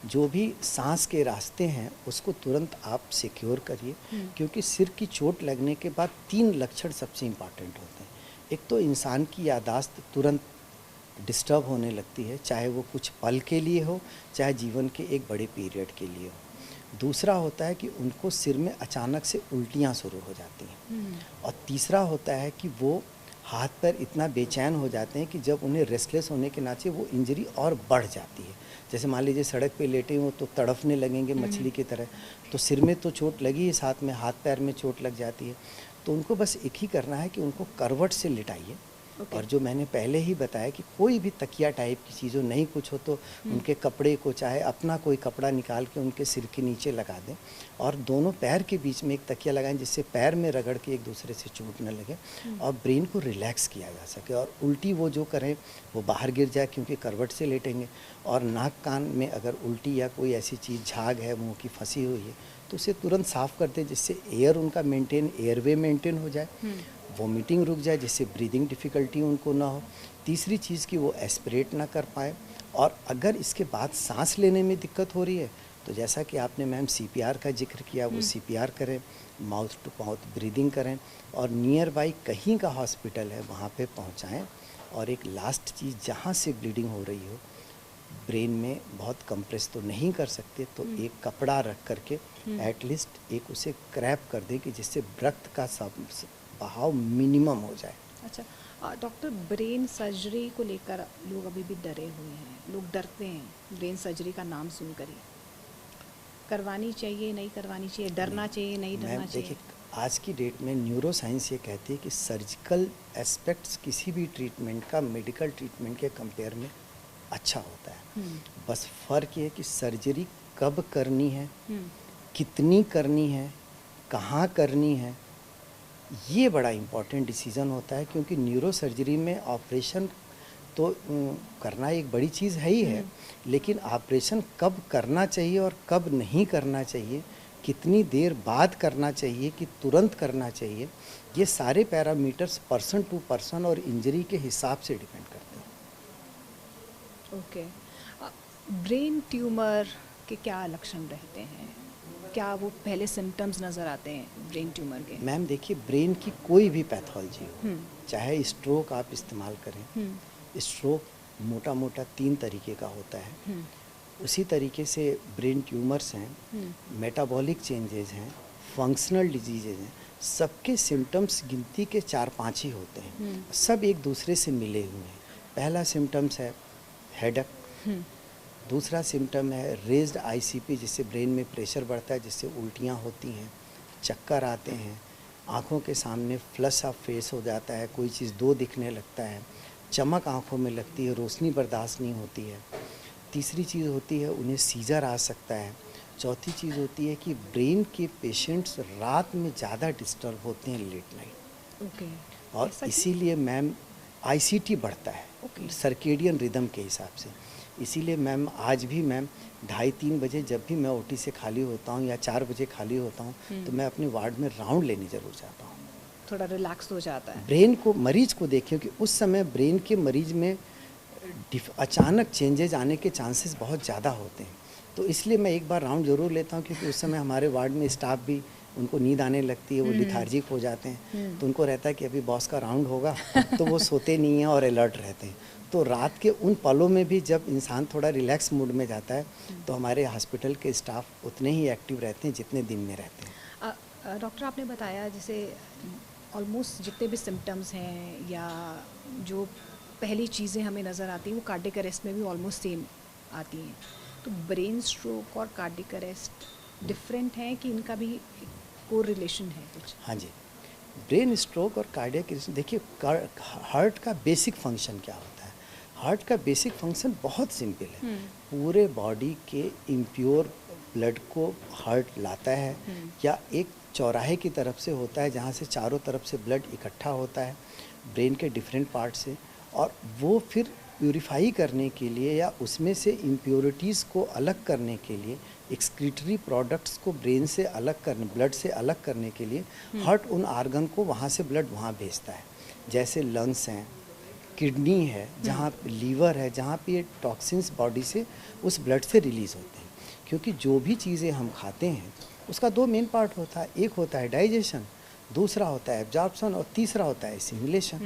जो भी सांस के रास्ते हैं उसको तुरंत आप सिक्योर करिए। क्योंकि सिर की चोट लगने के बाद 3 लक्षण सबसे इम्पॉर्टेंट होते हैं। एक तो इंसान की याददाश्त तुरंत डिस्टर्ब होने लगती है, चाहे वो कुछ पल के लिए हो, चाहे जीवन के एक बड़े पीरियड के लिए हो। दूसरा होता है कि उनको सिर में अचानक से उल्टियाँ शुरू हो जाती हैं। और तीसरा होता है कि वो हाथ पैर इतना बेचैन हो जाते हैं कि जब उन्हें रेस्टलेस होने के नाते वो इंजरी और बढ़ जाती है। जैसे मान लीजिए सड़क पे लेटे हो तो तड़फने लगेंगे मछली की तरह, तो सिर में तो चोट लगी है, साथ में हाथ पैर में चोट लग जाती है। तो उनको बस एक ही करना है कि उनको करवट से लिटाइए Okay. और जो मैंने पहले ही बताया कि कोई भी तकिया टाइप की चीज़ हो, नहीं कुछ हो तो उनके कपड़े को, चाहे अपना कोई कपड़ा निकाल के उनके सिर के नीचे लगा दें और दोनों पैर के बीच में एक तकिया लगाएं जिससे पैर में रगड़ के एक दूसरे से चोट न लगे और ब्रेन को रिलैक्स किया जा सके। और उल्टी वो जो करें वो बाहर गिर जाए क्योंकि करवट से लेटेंगे, और नाक कान में अगर उल्टी या कोई ऐसी चीज़ झाग है मुंह की फंसी हुई है तो उसे तुरंत साफ़ कर दें जिससे एयर उनका एयरवे मेंटेन हो जाए, वॉमिटिंग रुक जाए जिससे ब्रीदिंग डिफ़िकल्टी उनको ना हो। तीसरी चीज़ कि वो एस्पिरेट ना कर पाए, और अगर इसके बाद सांस लेने में दिक्कत हो रही है तो जैसा कि आपने मैम सीपीआर का जिक्र किया, वो सीपीआर करें, माउथ टू माउथ ब्रीदिंग करें और नियर बाई कहीं का हॉस्पिटल है वहाँ पे पहुँचाएँ। और एक लास्ट चीज़, जहाँ से ब्लीडिंग हो रही हो, ब्रेन में बहुत कंप्रेस तो नहीं कर सकते तो एक कपड़ा रख करके एटलीस्ट एक उसे क्रैप कर दें कि जिससे रक्त का बहाव मिनिमम हो जाए। अच्छा डॉक्टर, ब्रेन सर्जरी को लेकर लोग अभी भी डरे हुए हैं, लोग डरते हैं ब्रेन सर्जरी का नाम सुनकर ही। करवानी चाहिए नहीं करवानी चाहिए, डरना चाहिए नहीं डरना चाहिए? देखिए, आज की डेट में न्यूरो साइंस ये कहती है कि सर्जिकल एस्पेक्ट्स किसी भी ट्रीटमेंट का मेडिकल ट्रीटमेंट के कंपेयर में अच्छा होता है। बस फ़र्क ये है कि सर्जरी कब करनी है, कितनी करनी है, कहाँ करनी है, ये बड़ा इम्पॉर्टेंट डिसीज़न होता है। क्योंकि न्यूरो सर्जरी में ऑपरेशन तो करना एक बड़ी चीज़ है ही है, लेकिन ऑपरेशन कब करना चाहिए और कब नहीं करना चाहिए, कितनी देर बाद करना चाहिए कि तुरंत करना चाहिए, ये सारे पैरामीटर्स पर्सन टू पर्सन और इंजरी के हिसाब से डिपेंड करते हैं। ओके। ब्रेन ट्यूमर के क्या लक्षण रहते हैं? क्या वो पहले सिम्टम्स नज़र आते हैं ब्रेन ट्यूमर के? मैम देखिए, ब्रेन की कोई भी पैथोलॉजी हो, चाहे स्ट्रोक आप इस्तेमाल करें, स्ट्रोक मोटा मोटा 3 तरीके का होता है। उसी तरीके से ब्रेन ट्यूमर्स हैं, मेटाबॉलिक चेंजेस हैं, फंक्शनल डिजीजेज हैं, सबके सिम्टम्स गिनती के 4-5 ही होते हैं, सब एक दूसरे से मिले हुए हैं। पहला सिम्टम्स है हेडेक, दूसरा सिम्टम है रेज्ड आईसीपी जिससे ब्रेन में प्रेशर बढ़ता है, जिससे उल्टियाँ होती हैं, चक्कर आते हैं, आँखों के सामने फ्लश ऑफ फेस हो जाता है, कोई चीज़ दो दिखने लगता है, चमक आँखों में लगती है, रोशनी बर्दाश्त नहीं होती है। तीसरी चीज़ होती है उन्हें सीजर आ सकता है। चौथी चीज़ होती है कि ब्रेन के पेशेंट्स रात में ज़्यादा डिस्टर्ब होते हैं लेट नाइट। ओके। और इसीलिए मैम आईसीटी बढ़ता है सर्केडियन रिदम के हिसाब से। इसीलिए मैम आज भी मैम 2:30-3 बजे जब भी मैं ओटी से खाली होता हूँ या 4 बजे खाली होता हूँ तो मैं अपने वार्ड में राउंड लेने ज़रूर जाता हूँ। थोड़ा रिलैक्स हो जाता है। ब्रेन को, मरीज को देखें कि उस समय ब्रेन के मरीज में अचानक चेंजेज आने के चांसेस बहुत ज़्यादा होते हैं, तो इसलिए मैं एक बार राउंड ज़रूर लेता हूँ क्योंकि उस समय हमारे वार्ड में स्टाफ भी, उनको नींद आने लगती है, वो लिथार्जिक हो जाते हैं, तो उनको रहता है कि अभी बॉस का राउंड होगा तो वो सोते नहीं हैं और अलर्ट रहते हैं। तो रात के उन पलों में भी जब इंसान थोड़ा रिलैक्स मूड में जाता है तो हमारे हॉस्पिटल के स्टाफ उतने ही एक्टिव रहते हैं जितने दिन में रहते हैं। डॉक्टर, आपने बताया जैसे ऑलमोस्ट जितने भी सिम्टम्स हैं या जो पहली चीज़ें हमें नज़र आती हैं वो कार्डियक अरेस्ट में भी ऑलमोस्ट सेम आती हैं, तो ब्रेन स्ट्रोक और कार्डियक अरेस्ट डिफरेंट हैं कि इनका भी को रिलेशन है कुछ? हाँ जी, ब्रेन स्ट्रोक और कार्डियक अरेस्ट, देखिए हार्ट का बेसिक फंक्शन क्या होता है। हार्ट का बेसिक फंक्शन बहुत सिंपल है, पूरे बॉडी के इम्प्योर ब्लड को हार्ट लाता है या एक चौराहे की तरफ से होता है जहाँ से चारों तरफ से ब्लड इकट्ठा होता है ब्रेन के डिफरेंट पार्ट से, और वो फिर प्यूरिफाई करने के लिए या उसमें से इम्प्योरिटीज़ को अलग करने के लिए, एक्सक्रीटरी प्रोडक्ट्स को ब्रेन से अलग करने, ब्लड से अलग करने के लिए हार्ट उन आर्गन को वहाँ से ब्लड वहाँ भेजता है। जैसे लंग्स हैं, किडनी है, जहाँ लीवर है, जहाँ पे ये टॉक्सिन्स बॉडी से उस ब्लड से रिलीज़ होते हैं। क्योंकि जो भी चीज़ें हम खाते हैं उसका 2 मेन पार्ट होता है, एक होता है डाइजेशन, दूसरा होता है एब्जॉर्प्शन और तीसरा होता है एसिमिलेशन।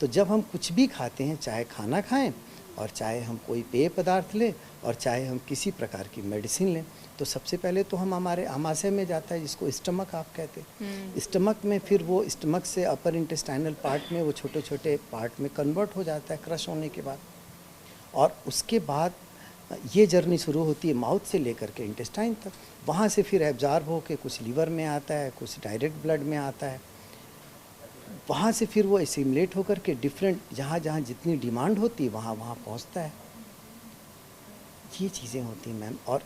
तो जब हम कुछ भी खाते हैं, चाहे खाना खाएं और चाहे हम कोई पेय पदार्थ लें और चाहे हम किसी प्रकार की मेडिसिन लें, तो सबसे पहले तो हम हमारे आमाशय में जाता है जिसको स्टमक आप कहते हैं। स्टमक में फिर वो स्टमक से अपर इंटेस्टाइनल पार्ट में वो छोटे छोटे पार्ट में कन्वर्ट हो जाता है क्रश होने के बाद, और उसके बाद ये जर्नी शुरू होती है माउथ से लेकर के इंटेस्टाइन तक। वहाँ से फिर एब्जॉर्ब हो के कुछ लीवर में आता है, कुछ डायरेक्ट ब्लड में आता है, वहाँ से फिर वो एसिमुलेट होकर के डिफरेंट जहाँ जहाँ जितनी डिमांड होती है वहाँ वहाँ पहुँचता है। ये चीज़ें होती हैं मैम। और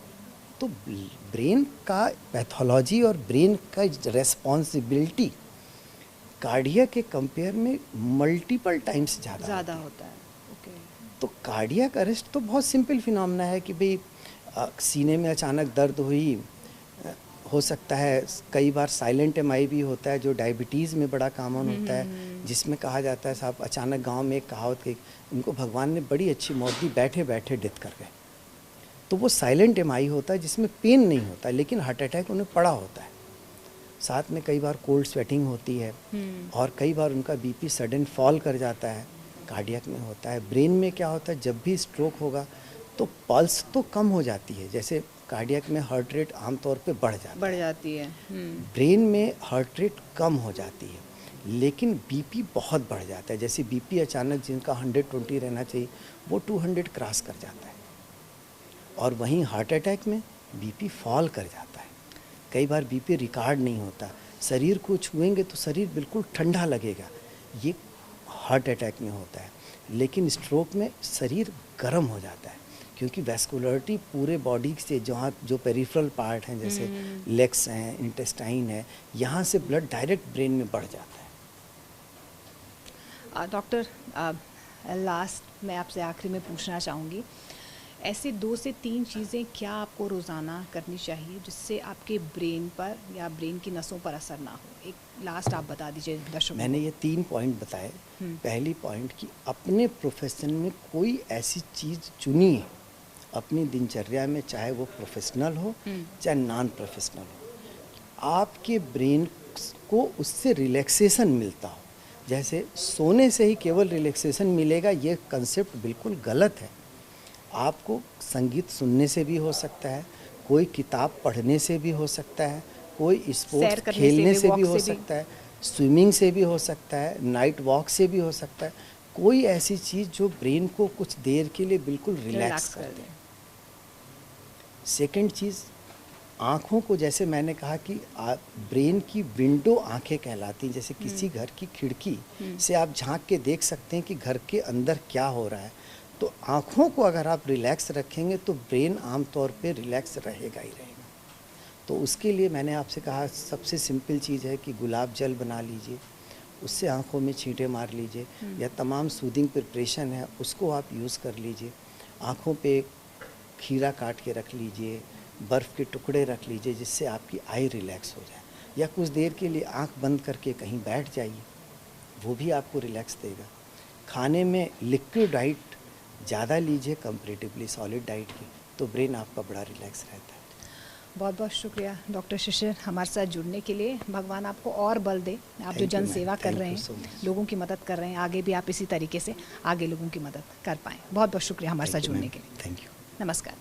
तो ब्रेन का पैथोलॉजी और ब्रेन का रेस्पॉन्सिबिलिटी कार्डियक के कंपेयर में मल्टीपल टाइम्स ज़्यादा होता है। ओके। तो कार्डियक अरेस्ट तो बहुत सिंपल फिनोमेना है कि भाई सीने में अचानक दर्द हुई, हो सकता है कई बार साइलेंट एमआई भी होता है जो डायबिटीज़ में बड़ा कॉमन होता है, जिसमें कहा जाता है साहब अचानक गांव में एक कहावत कि उनको भगवान ने बड़ी अच्छी मौत दी, बैठे बैठे डेथ कर गए। तो वो साइलेंट एमआई होता है जिसमें पेन नहीं होता लेकिन हार्ट अटैक उन्हें पड़ा होता है। साथ में कई बार कोल्ड स्वेटिंग होती है और कई बार उनका बीपी सडन फॉल कर जाता है, कार्डियक में होता है। ब्रेन में क्या होता है, जब भी स्ट्रोक होगा तो पल्स तो कम हो जाती है, जैसे कार्डियक में हार्ट रेट आमतौर पे बढ़ जाती है। ब्रेन में हार्ट रेट कम हो जाती है लेकिन बीपी बहुत बढ़ जाता है। जैसे बीपी अचानक जिनका 120 रहना चाहिए वो 200 क्रॉस कर जाता है, और वहीं हार्ट अटैक में बीपी फॉल कर जाता है। कई बार बीपी रिकॉर्ड नहीं होता, शरीर को छुएंगे तो शरीर बिल्कुल ठंडा लगेगा, ये हार्ट अटैक में होता है। लेकिन स्ट्रोक में शरीर गर्म हो जाता है क्योंकि वैस्कुलरिटी पूरे बॉडी से जहाँ जो पेरिफेरल पार्ट हैं जैसे लेग्स हैं, इंटेस्टाइन है, यहाँ से ब्लड डायरेक्ट ब्रेन में बढ़ जाता है। डॉक्टर लास्ट मैं आपसे आखिरी में पूछना चाहूँगी, ऐसे 2 से 3 चीज़ें क्या आपको रोज़ाना करनी चाहिए जिससे आपके ब्रेन पर या ब्रेन की नसों पर असर ना हो? एक लास्ट आप बता दीजिए दर्शकों। मैंने ये 3 पॉइंट बताए। पहली पॉइंट कि अपने प्रोफेशन में कोई ऐसी चीज़ चुनिए अपनी दिनचर्या में, चाहे वो प्रोफेशनल हो चाहे नॉन प्रोफेशनल हो, आपके ब्रेन को उससे रिलैक्सेशन मिलता हो। जैसे सोने से ही केवल रिलैक्सेशन मिलेगा, ये कंसेप्ट बिल्कुल गलत है। आपको संगीत सुनने से भी हो सकता है, कोई किताब पढ़ने से भी हो सकता है, कोई स्पोर्ट्स खेलने से भी हो सकता है, स्विमिंग से भी हो सकता है, नाइट वॉक से भी हो सकता है। कोई ऐसी चीज़ जो ब्रेन को कुछ देर के लिए बिल्कुल रिलैक्स कर दे। सेकंड चीज़, आँखों को, जैसे मैंने कहा कि ब्रेन की विंडो आँखें कहलाती हैं। जैसे किसी घर की खिड़की से आप झांक के देख सकते हैं कि घर के अंदर क्या हो रहा है, तो आँखों को अगर आप रिलैक्स रखेंगे तो ब्रेन आमतौर पे रिलैक्स रहेगा ही रहेगा। तो उसके लिए मैंने आपसे कहा सबसे सिंपल चीज़ है कि गुलाब जल बना लीजिए, उससे आँखों में छींटे मार लीजिए, या तमाम सूदिंग प्रिपरेशन है उसको आप यूज़ कर लीजिए। आँखों पे खीरा काट के रख लीजिए, बर्फ़ के टुकड़े रख लीजिए जिससे आपकी आई रिलैक्स हो जाए, या कुछ देर के लिए आँख बंद करके कहीं बैठ जाइए, वो भी आपको रिलैक्स देगा। खाने में लिक्विड डाइट ज़्यादा लीजिए कंपैरेटिवली सॉलिड डाइट की, तो ब्रेन आपका बड़ा रिलैक्स रहता है। बहुत बहुत शुक्रिया डॉक्टर शिशिर हमारे साथ जुड़ने के लिए। भगवान आपको और बल दे। आप जो जन सेवा कर रहे हैं, लोगों की मदद कर रहे हैं, आगे भी आप इसी तरीके से आगे लोगों की मदद कर पाएँ। बहुत बहुत शुक्रिया हमारे साथ जुड़ने के लिए। Thank you. नमस्कार।